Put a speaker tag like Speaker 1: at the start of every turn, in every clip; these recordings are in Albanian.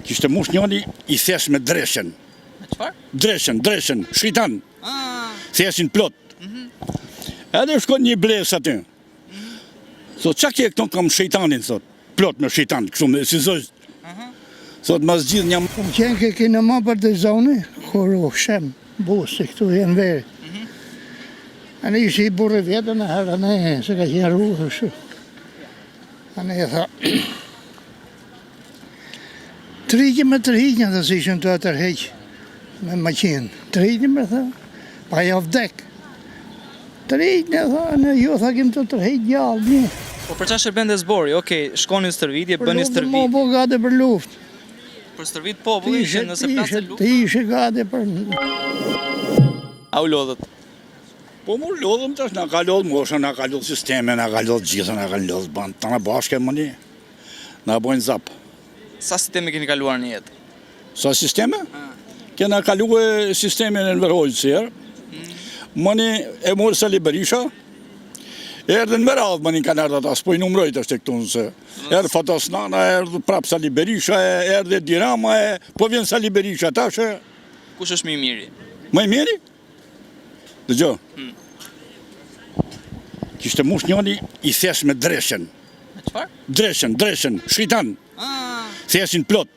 Speaker 1: Kishte mush njëri I thesh me dreshen.
Speaker 2: Me çfarë?
Speaker 1: Dreshen, shritan. Theshin plot. Edhe shkon një bles aty. Thot, qa ke këto kam shejtanin, thot. Plot me shejtan, kështu me si zoj. Thot, mas gjithë një...
Speaker 3: Po qenë ke kina ma për të zoni, kur u shem, busë, këtu jenë veri. Anë ishë I burë vjetën e herë, anë se ka qenë rruhë, shu. Anë e tha... Të rrigjë dhe si ishën të atërheqë me maqinë. Të rrigjë me tha, pa ja vdek. Të rrigjë, tha, në ju tha kem të tërheqë gjallë, një.
Speaker 2: Po për qa shërbende zbori? Okej, shkoni në stërvitje, bëni stërvitje.
Speaker 3: Për luftë, mo gati për luftë.
Speaker 2: Për stërvit populli që nëse plasë luftë.
Speaker 3: Të ishe gati për...
Speaker 2: A u lodhët?
Speaker 1: Po mu lodhëm tash, na ka lodhë mosha, na ka lodhë sisteme, na ka lodhë gjithë, na ka lodhë bandë. Ta na bashke më një, na bojnë zapë.
Speaker 2: Sa sisteme keni kaluar një jetë?
Speaker 1: Sa sisteme? Kena kaluar sisteme në Verhojë sërë. Mëni e morë Sali Berisha. Erdhe në Meradhë, mëni kanë erdhe ata, s'po I numrojt është e këtu nëse. Erdhe Fatas Nana, erdhe prapë Sali Berisha, erdhe Dirama, po vjen Sali Berisha tash.
Speaker 2: Kush është më I miri?
Speaker 1: Më I miri? Dëgjo. Kishte mush njëri I thesh me dreshen.
Speaker 2: Me çfarë?
Speaker 1: Dreshen, shritan. Theshin plot.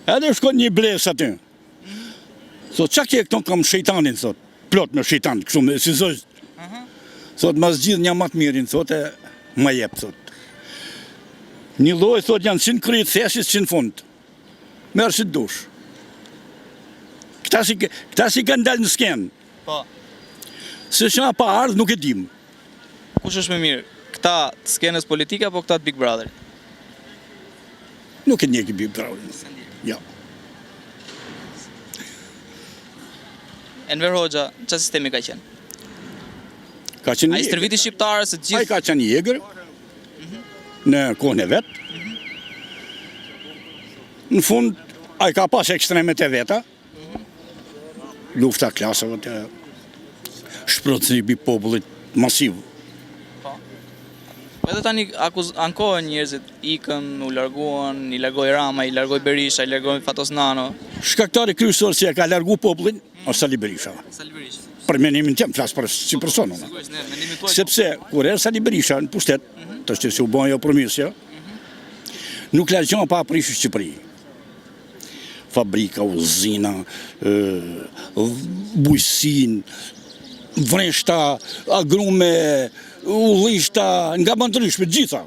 Speaker 1: Edhe shkon një bles aty. Thot, qa ke këto kam shejtanin, thot. Plot me shejtan, kështu me si zoj. Thot, mas gjithë një matë mirin, thot, e ma jep, thot. Një loj, thot, janë 100 kryt, thesis 100 fund. Merë si dush. Këta si kanë dalë në skenë.
Speaker 2: Po.
Speaker 1: Se shëna pa ardhë, nuk e dim.
Speaker 2: Kush është më mirë? Këta të skenës politike apo këta të Big Brother?
Speaker 1: Nuk e njeki Big Brother. Ja.
Speaker 2: Enver Hoxha, qa sistemi ka qenë?
Speaker 1: Ka qenë
Speaker 2: A I stërviti shqiptarë se
Speaker 1: A I
Speaker 2: gjithë...
Speaker 1: ka qenë jegër në kohën e vetë. Në fund, a I ka pas ekstremet e veta. Lufta klasave të shpërthimi popullit masiv.
Speaker 2: Po edhe tani ankohen njerëzit, ikën, u larguan, I largoi Rama, I largoi Berisha, I largoi Fatos Nano.
Speaker 1: Shkaktari kryesor që e ka largu popullin, është Sali Berisha.
Speaker 2: Sali Berisha.
Speaker 1: Për menimin tim, flas për si person.
Speaker 2: Sigurisht, ne mendimin tuaj.
Speaker 1: Sepse kur erdhi Sali Berisha në pushtet, tash që u bën ajo promisja, nuk lagjon pa prish Shqipëri. Fabrika, uzina, bujësin, vreshta, agrume, ullishta, nga bandërishme, gjitha.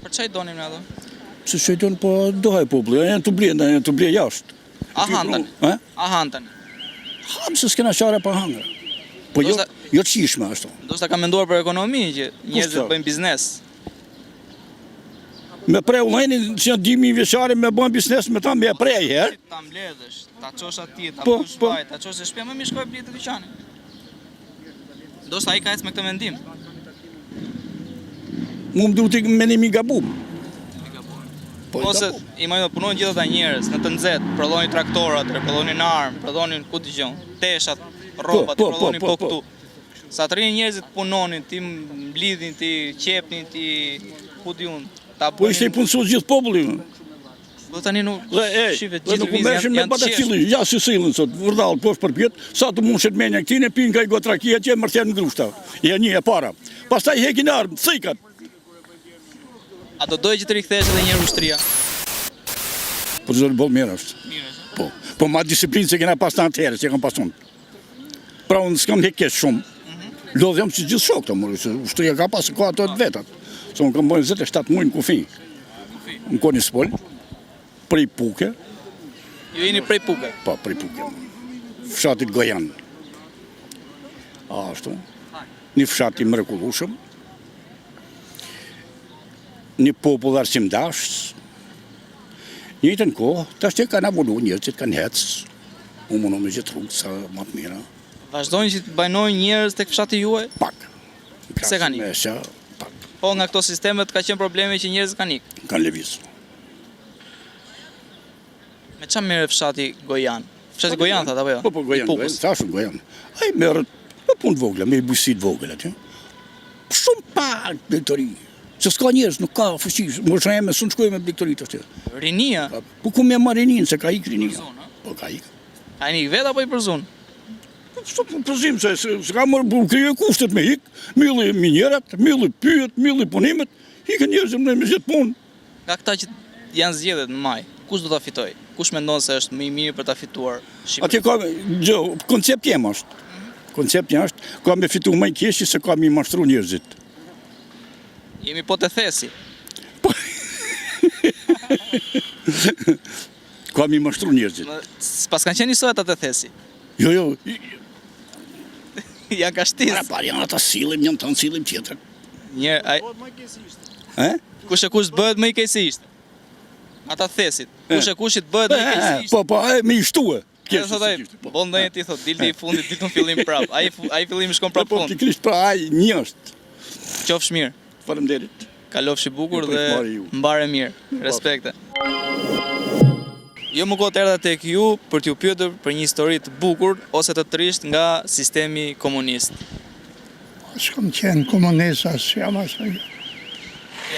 Speaker 2: Për çaj donim në ato?
Speaker 1: Se shëjton, po dohaj publi, janë të blje, janë të blje jashtë.
Speaker 2: A hantën? A hantën?
Speaker 1: Hamë se s'kena qare pa hangë. Po jo të qishme ashtu.
Speaker 2: Ndoshta ka menduar për ekonomi që njerëzit bëjnë biznes.
Speaker 1: Me prej ullajnin që janë 10.000 vjeçare me bëjnë biznes me ta me prej herë.
Speaker 2: Ta mbledhësh, ta qosh atje, ta push vaj, ta qosh e shpia, më mi shkoj blitë dyqani. Ndoshta ai ka ecë me këtë mendim.
Speaker 1: Mu më duhet të menimi gabum.
Speaker 2: Ose imajnë punojnë gjithë ata njerëz në të nxehtë, prodhonin traktorat, prodhonin armë, prodhonin ku dëgjon, teshat, rrobat, prodhonin po këtu. Sa të rinë njerëzit punonin, ti mblidhin, ti qepnin, ti ku diun, ta bënin.
Speaker 1: Po ishte I punësues gjithë populli.
Speaker 2: Do tani nuk shihet
Speaker 1: gjithë
Speaker 2: lëvizjen
Speaker 1: janë të qeshur. Ja si sillën sot, vërdall poshtë përpjet, sa të mundshet menja këtij pin nga gotrakia që mërthen në grushta. Ja një e para. Pastaj hekin armë, cikat.
Speaker 2: A do dojë që të rikthesh edhe një herë ushtria?
Speaker 1: Po të zërë bolë mirë është. Po ma disiplinë që kena pas të atëherë, që kam pasun. Pra unë s'kam hekes shumë. Lodhjam që gjithë shok të mërë, që ushtria ka pasë ka ato të vetat. Se unë kam bojnë 27 mujnë në kufi. Në koni s'pol, prej Puke.
Speaker 2: Ju jeni prej Puke?
Speaker 1: Po, prej Puke. Fshatit Gojan. Ashtu. Një fshati mrekullushëm. Një popull arsimdashës. Njëjtën kohë, tash që kanë avullu njerëzit, kanë hecë. Unë mundu me gjithë rrugë sa më të mira.
Speaker 2: Vazhdojnë që të bajnojnë njerëz tek fshati juaj?
Speaker 1: Pak.
Speaker 2: Pse kanë ikë?
Speaker 1: Pak.
Speaker 2: Po nga këto sistemet ka qenë probleme që njerëzit kanë ikë?
Speaker 1: Kanë lëvizur.
Speaker 2: Me çfarë merret fshati Gojan? Fshati Gojan thatë apo jo?
Speaker 1: Po Gojan, thashun Gojan. Ai merret me punë të vogla, me bujësi të vogla aty. Shumë pak detori. Se s'ka njerëz, nuk ka fuqi. Mosha eme s'unë shkoj me bliktorit aty.
Speaker 2: Rinia,
Speaker 1: Po ku me marr rinin se ka ik rinia. Po ka ik.
Speaker 2: a një vet apo i përzun?
Speaker 1: Përzim se ka marrë kriju kushtet me ik, mylli minjerat, mylli pyet, mylli punimet, ikën njerëzit në me gjithë punë.
Speaker 2: Nga këta që janë zgjedhjet në maj, kush do ta fitoj? Kush mendon se është më i mirë për ta fituar Shqipërinë?
Speaker 1: Atje ka koncept jem është. Koncepti është ka me fitu më i keq se ka me mashtru njerëzit.
Speaker 2: Jemi po të thesi.
Speaker 1: Ka me mashtru njerëzit.
Speaker 2: Pas kanë qenë njësojt atë thesi.
Speaker 1: Jo.
Speaker 2: Janë ka shtis.
Speaker 1: Parë janë ata sillim, janë të sillim tjetër. Kush
Speaker 2: bëhet më i keqësisht? Ata thesit. Kush bëhet më i keqësisht?
Speaker 1: Po, me i shtue.
Speaker 2: Bon ndonjë ti thot, dilti i fundit, ditën fillim prap. Ai fillimi shkon prap fund.
Speaker 1: Po, pikërisht pra ai një është.
Speaker 2: Qofsh mirë.
Speaker 1: Faleminderit.
Speaker 2: Kalofshi bukur dhe mbare mirë. Respekte. Jo më kohë erdha tek ju për t'ju pyetur për një histori të bukur ose të trisht nga sistemi komunist.
Speaker 3: S'kam qenë komunist as jam asnjë.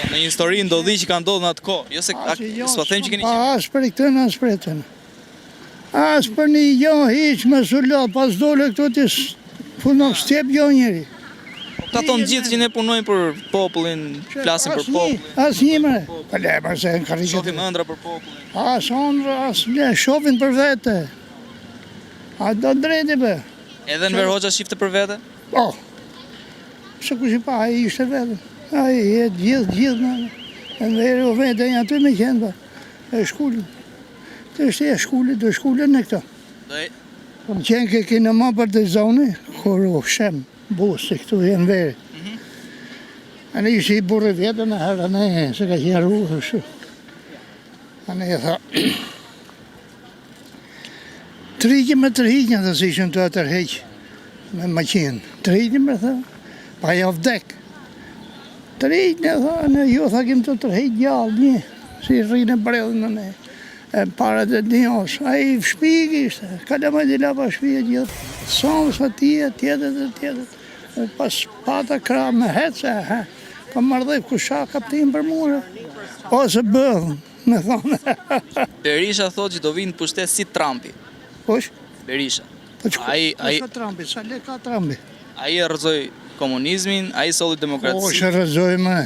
Speaker 2: Në një histori ndodhi që ka ndodhur në atë kohë. Jo se s'po them që keni qenë.
Speaker 3: As për këtë, as për këtë. As për një jo hiç më sulo, pas dole këtu ti punon step jo njëri.
Speaker 2: Ta thonë gjithë që ne punojmë për popullin, flasim për popullin.
Speaker 3: Asnjë më. Po le më se karriget.
Speaker 2: Shohim ëndra për popullin.
Speaker 3: As ëndra, as le shohin për vete. A do drejtë bë.
Speaker 2: Edhe Enver Hoxha shifte për vete?
Speaker 3: Po. Se kush i pa, ai ishte vetë. Ai e gjithë në. Enver o vete janë aty me qenë ba. E shkullin. Të është e shkullit, do shkullin në këto. Po më qenë ke kine ma për të zoni, kur u shem, busë, këtu janë veri. A në ishte i burë vjetë në herë, se ka qenë ruhë, shu. A në e tha, tërhiqë me tërhiqë, dhe si ishën të tërhiqë, me maqinë. Tërhiqë me, tha, pa ja vdek. Tërhiqë, tha, në ju, tha, kim të tërhiqë gjallë, një, si rrinë brellë në ne. E para të njës, a i shpik ishte, ka dhe më dila pa shpik gjithë, sonës për tjetët. Pas pata kra me hece, ka mardhej kusha kaptin për mure, ose bëllën, me thonë.
Speaker 2: Berisha thot që do vinë pushtet si Trumpi.
Speaker 3: Kush?
Speaker 2: Berisha.
Speaker 3: Po që ka Trumpi, sa le ka Trumpi?
Speaker 2: A i e rëzoj komunizmin, a i solli demokraci.
Speaker 3: Kush e rëzoj me?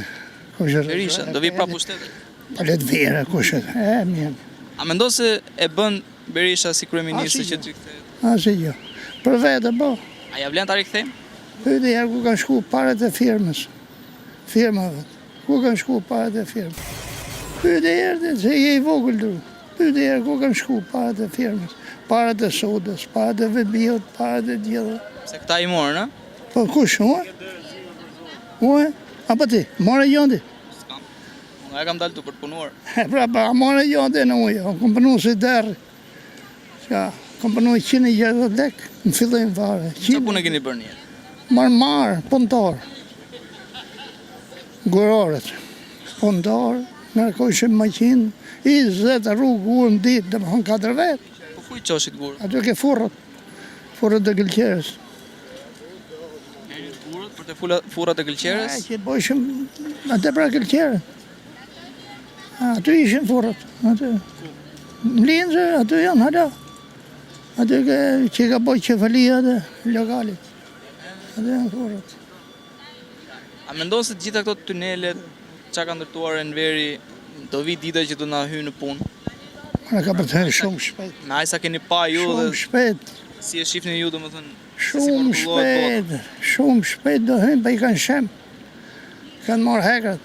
Speaker 2: Berisha, do vi pra pushtetet.
Speaker 3: Pa le të vire, kush e, mirë.
Speaker 2: A mendo se e bën Berisha si kryeministër që t'i kthehet?
Speaker 3: Asi jo. Për vete, po.
Speaker 2: A ja vlen t'a rikthejmë?
Speaker 3: Pyeti herë ku kanë shku parat e firmës. Firmave. Ku kanë shku parat e firmës. Pyeti herë se je i vogël du. Pyeti herë ku kanë shku parat e firmës. Parat e sodës, parat e vebiot, parat e gjitha.
Speaker 2: Se këta i morën, a?
Speaker 3: Po kush, ue? Ue? Apo ti, more jondi?
Speaker 2: Nga e kam dalë tu për të punuar.
Speaker 3: Pra, more jondi në uje. Kom punu si derë. Kom punu 160 lek në fillim fare.
Speaker 2: Qa punë e keni bërë një?
Speaker 3: Marë, punëtar. Gurorët. Punëtar, nërkojshim maqinë, 20 rrugë unë ditë, dhe më thonë 4 vetë.
Speaker 2: Po kuj qoshit gurë?
Speaker 3: Aty ke furët. Furët dhe gëlqeres.
Speaker 2: Gurët për të furat e gëlqeres?
Speaker 3: Që bojshim atë pra gëlqerën. Aty ishin furët. Në linëzë, aty janë, hala. Aty që ka boj qefalia dhe lokalit. Aty janë furët.
Speaker 2: A mendon se gjitha këto tunelet që ka ndërtuar Enveri do vi dita që do na hyjë në punë?
Speaker 3: Në ka për të herë shumë shpejt.
Speaker 2: Me aq sa keni pa ju dhe
Speaker 3: Shumë shpejt.
Speaker 2: si e shifni ju domethënë?
Speaker 3: Shumë shpejt do hyjnë, pa i kanë shem. Kanë marrë hekrat.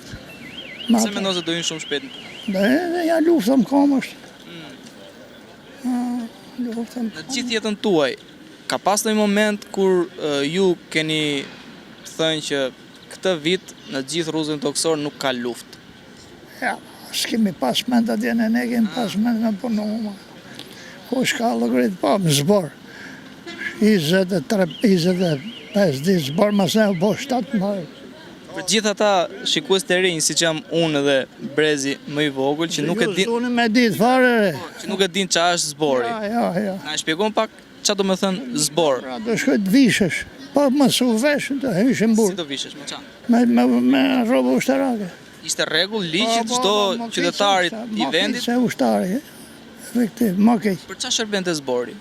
Speaker 2: Se mendon se do hyjnë shumë shpejt?
Speaker 3: Dhe ja lufta më kam është.
Speaker 2: Në gjithë jetën tuaj, ka pas një moment kur ju keni thënë që këtë vit në gjithë rrugën toksor nuk ka luftë?
Speaker 3: Ja, s'kemi pas mend atje në ne, kemi pas mend në punuar. Ko shka lëgrit pa më zbor. 25 ditë zbor, mas ne u bo 17.
Speaker 2: Për gjithë ata shikues të rinj, si që jam unë dhe Brezi më i vogël, që nuk e din...
Speaker 3: Unë me ditë fare.
Speaker 2: Që nuk e din qa është zbori.
Speaker 3: Ja.
Speaker 2: Na e shpjegon pak Qa do me thënë zbor?
Speaker 3: Pra do shkoj të vishesh, po më su vesh, do hyshin
Speaker 2: Si
Speaker 3: burë,
Speaker 2: do vishesh, me qa?
Speaker 3: me robë ushtarake.
Speaker 2: Ishte rregull ligjit çdo qytetarit i vendit?
Speaker 3: Se ushtari, efektiv, më keq.
Speaker 2: Për qa shërbente zbori?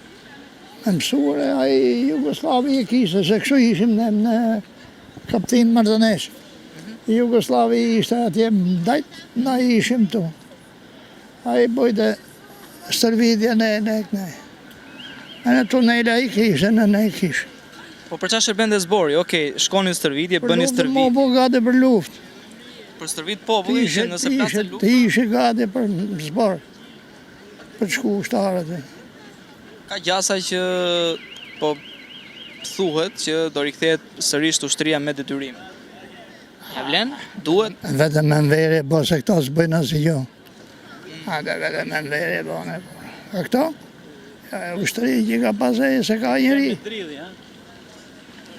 Speaker 3: Me mësure, ai Jugoslavi e kishte, se kështu ishim ne në kaptin Mardonesh. Jugoslavi ishte atje ndajt, na ishim tu. Ai bojte stërvidhja ne. E në tunela i kishte, ne i kishte.
Speaker 2: Po për qa shërbente zbori? Okej, shkonin stërvidhje, bëni
Speaker 3: Mo
Speaker 2: stërvidhje.
Speaker 3: po gati për luft.
Speaker 2: Për stërvit populli ishin nëse plasë luftë.
Speaker 3: Të ishe gati për zbor, për shku ushtarët.
Speaker 2: Ka gjasa që po thuhet që do rikthehet sërish ushtria me detyrim. Ja vlen? Duhet?
Speaker 3: Vetëm me nverje, bo se këto s'bëjnë asë jo. Ate vetëm me nverje, bo ne. A këto? Ushtëri që ka pasaj se ka njëri.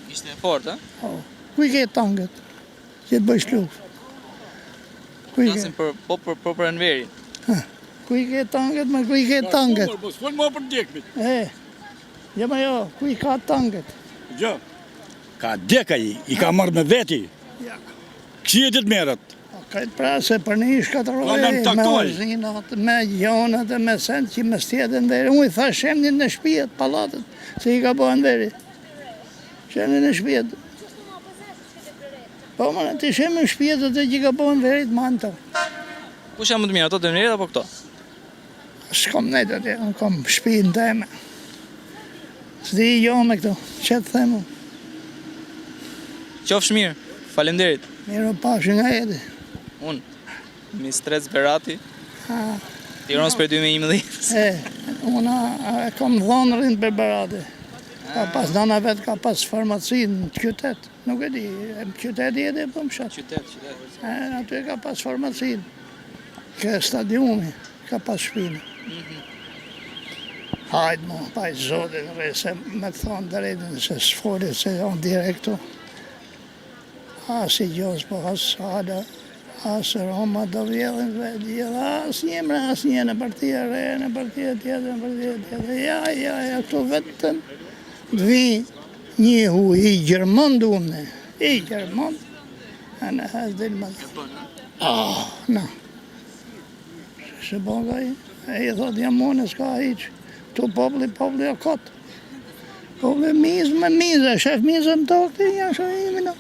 Speaker 2: Ishte e fort, ha?
Speaker 3: Kuj ke tanket? Që të bëjsh luft?
Speaker 2: Flasim për Enverin.
Speaker 3: Kuj ke tanket, ma kuj ke tanket?
Speaker 1: Po s'fol më për djekmit.
Speaker 3: Jo ma jo, kuj ka tanket?
Speaker 1: Gjë. Ka djeka i ka marrë me veti.
Speaker 3: Ja.
Speaker 1: Këshjetit merët.
Speaker 3: Këtë pra se për një shkatëroj, me ozinat, me gjonat, me send që me stjetë Enveri. Unë i tha shemnin në shpijet, palatet, se i ka bo Enveri. Shemnin në shpijet. Po më në të shemë në shpijet dhe që ka bo Enverit ma në të.
Speaker 2: Kush janë më të mirë, ato të Enverit apo këto?
Speaker 3: S'kom nejtë atje, në kom shpijin të eme. S'di i jo me këto, që të themu.
Speaker 2: Qofsh mirë, falenderit.
Speaker 3: Miro pashë nga jeti.
Speaker 2: Unë, Mistrec Berati, Tiranës për 2011.
Speaker 3: Una kom dhonërin për Berati. Ka pas dana vetë, ka pas farmaci në qytet. Nuk e di, në qytet jeti e për më shatë.
Speaker 2: Qytet.
Speaker 3: Aty ka pas farmaci. Ka stadiumi, ka pas shpinë. Hajtë mu, pajtë zotin, se me të thonë drejtën, se s'folit se janë direktu. As i gjos, po as Sada, as Roma do vjellin vetë, as një në partia re, në partia tjetër. Ja, këtu vetëm dvi një hu i Gjermën dume, i Gjermën, a në has del më. Na. Se boga i thot jam unë, s'ka hiq, tu popli o kotë. Popli mizë me mizë, shef mizë më tokë, janë shumë imi në.